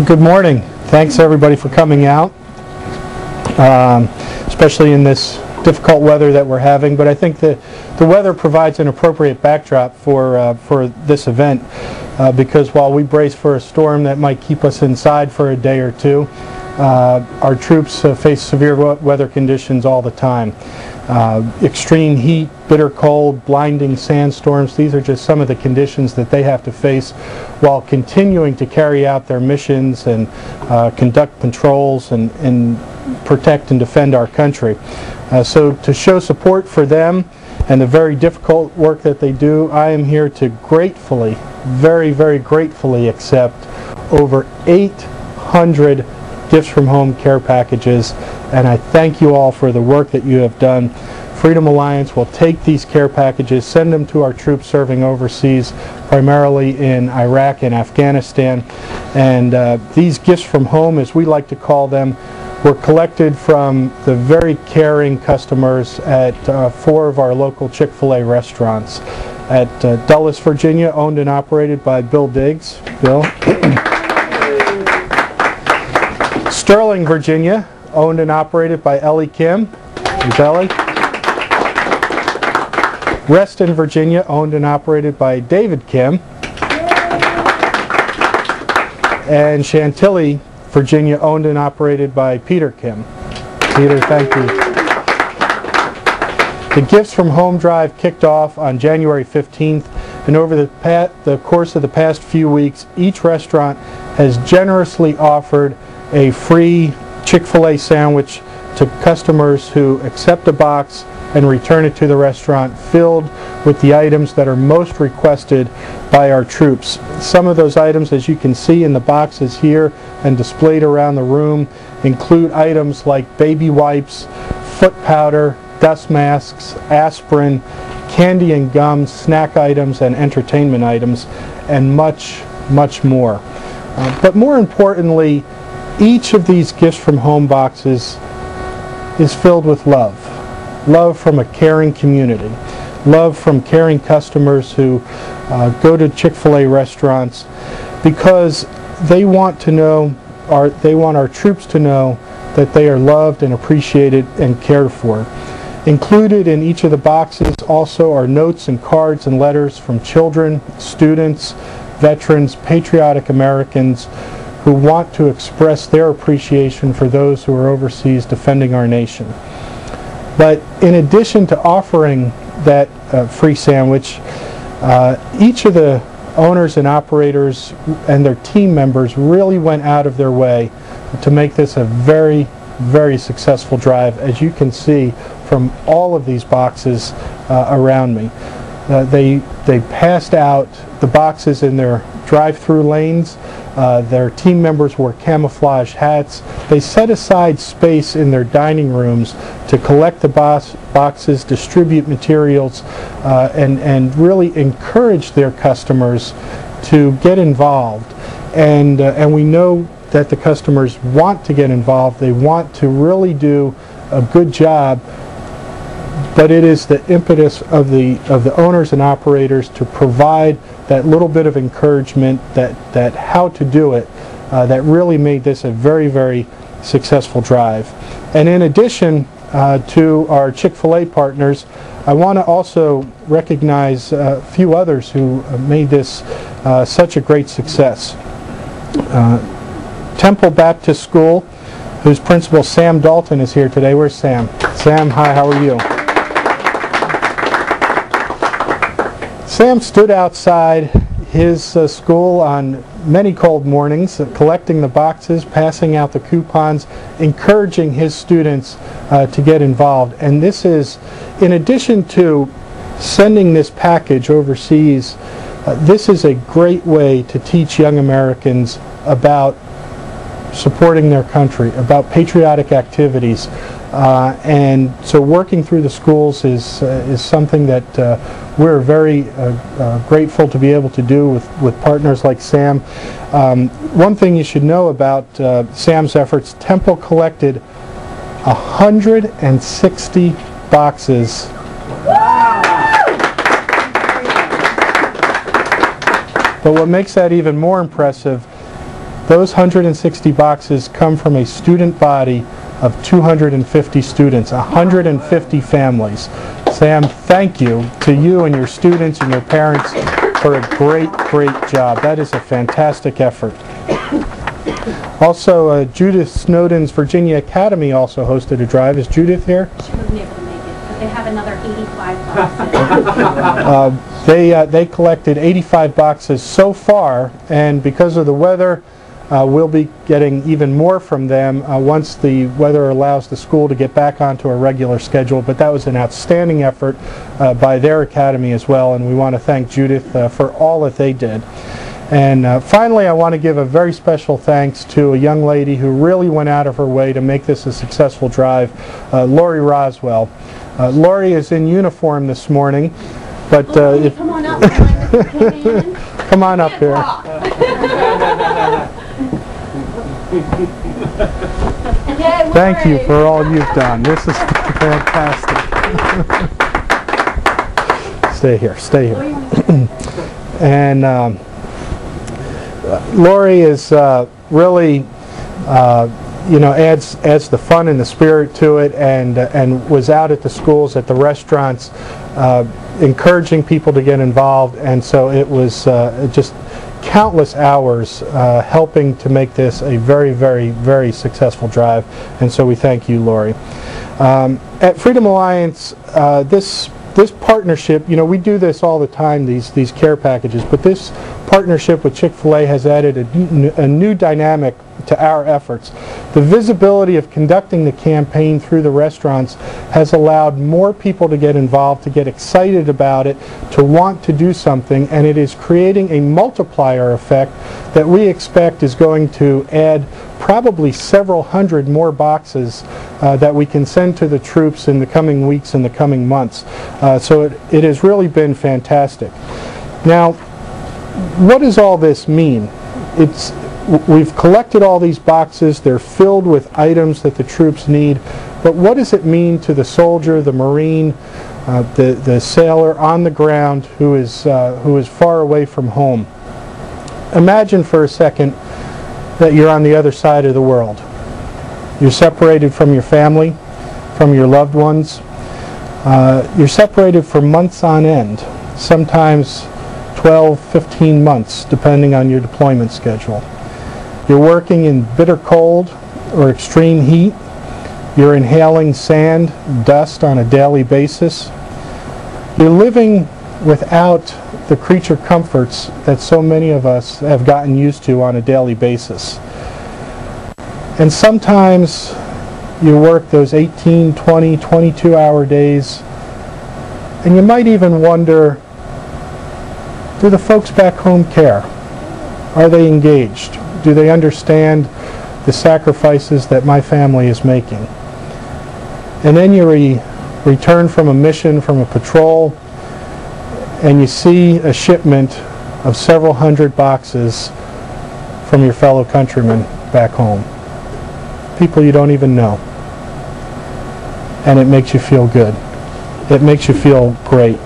Good morning. Thanks everybody for coming out, especially in this difficult weather that we're having. But I think the weather provides an appropriate backdrop for this event because while we brace for a storm that might keep us inside for a day or two, our troops face severe weather conditions all the time. Extreme heat, bitter cold, blinding sandstorms, these are just some of the conditions that they have to face while continuing to carry out their missions and conduct patrols and protect and defend our country. So to show support for them and the very difficult work that they do, I am here to gratefully, very, very gratefully accept over 800 gifts from home care packages, and I thank you all for the work that you have done. Freedom Alliance will take these care packages, send them to our troops serving overseas, primarily in Iraq and Afghanistan. And these gifts from home, as we like to call them, were collected from the very caring customers at 4 of our local Chick-fil-A restaurants. At Dulles, Virginia, owned and operated by Bill Diggs. Bill. Sterling, Virginia, owned and operated by Ellie Kim. There's Ellie. Reston, Virginia, owned and operated by David Kim. And Chantilly, Virginia, owned and operated by Peter Kim. Peter, thank you. The Gifts from Home drive kicked off on January 15th, and over the course of the past few weeks, each restaurant has generously offered a free Chick-fil-A sandwich to customers who accept a box and return it to the restaurant filled with the items that are most requested by our troops. Some of those items, as you can see in the boxes here and displayed around the room, include items like baby wipes, foot powder, dust masks, aspirin, candy and gum, snack items and entertainment items, and much, much more. But more importantly, each of these gifts from home boxes is filled with love. Love from a caring community. Love from caring customers who go to Chick-fil-A restaurants because they want to know, they want our troops to know that they are loved and appreciated and cared for. Included in each of the boxes also are notes and cards and letters from children, students, veterans, patriotic Americans who want to express their appreciation for those who are overseas defending our nation. But in addition to offering that free sandwich, each of the owners and operators and their team members really went out of their way to make this a very, very successful drive, as you can see from all of these boxes around me. They passed out the boxes in their drive-through lanes. Their team members wore camouflage hats. They set aside space in their dining rooms to collect the boxes, distribute materials, and really encourage their customers to get involved. And we know that the customers want to get involved. They want to really do a good job. But it is the impetus of the owners and operators to provide that little bit of encouragement, that how to do it, that really made this a very, very successful drive. And in addition to our Chick-fil-A partners, I want to also recognize a few others who made this such a great success. Temple Baptist School, whose principal Sam Dalton is here today. Where's Sam? Sam, hi, how are you? Sam stood outside his school on many cold mornings, collecting the boxes, passing out the coupons, encouraging his students to get involved. And this is, in addition to sending this package overseas, this is a great way to teach young Americans about supporting their country, about patriotic activities. And so working through the schools is something that we're very grateful to be able to do with partners like Sam. One thing you should know about Sam's efforts, Temple collected 160 boxes. But what makes that even more impressive, Those 160 boxes come from a student body of 250 students, 150 families. Sam, thank you to you and your students and your parents for a great, great job. That is a fantastic effort. Also, Judith Snowden's Virginia Academy also hosted a drive. Is Judith here? She wasn't able to make it, but they have another 85 boxes. They collected 85 boxes so far, and because of the weather, we'll be getting even more from them once the weather allows the school to get back onto a regular schedule. But that was an outstanding effort by their academy as well, and we want to thank Judith for all that they did. And finally, I want to give a very special thanks to a young lady who really went out of her way to make this a successful drive, Lori Roswell. Lori is in uniform this morning, but if come on up, Kilgannon. Come on up here. Thank you for all you've done. This is fantastic. Stay here, stay here. And Lori is really, adds the fun and the spirit to it, and was out at the schools, at the restaurants, encouraging people to get involved, and so it was just countless hours helping to make this a very, very, very successful drive, and so we thank you, Lori. At Freedom Alliance, this partnership, we do this all the time, these care packages, but this partnership with Chick-fil-A has added a new dynamic to our efforts. The visibility of conducting the campaign through the restaurants has allowed more people to get involved, to get excited about it, to want to do something, and it is creating a multiplier effect that we expect is going to add probably several hundred more boxes that we can send to the troops in the coming weeks and the coming months. So it has really been fantastic. Now, what does all this mean? We've collected all these boxes. They're filled with items that the troops need. But what does it mean to the soldier, the Marine, the sailor on the ground who is far away from home? Imagine for a second that you're on the other side of the world. You're separated from your family, from your loved ones. You're separated for months on end, sometimes 12, 15 months, depending on your deployment schedule. You're working in bitter cold or extreme heat. You're inhaling sand, dust on a daily basis. You're living without the creature comforts that so many of us have gotten used to on a daily basis. And sometimes you work those 18, 20, 22-hour days, and you might even wonder, do the folks back home care? Are they engaged? Do they understand the sacrifices that my family is making? And then you return from a mission, from a patrol, and you see a shipment of several hundred boxes from your fellow countrymen back home. People you don't even know. And it makes you feel good. It makes you feel great.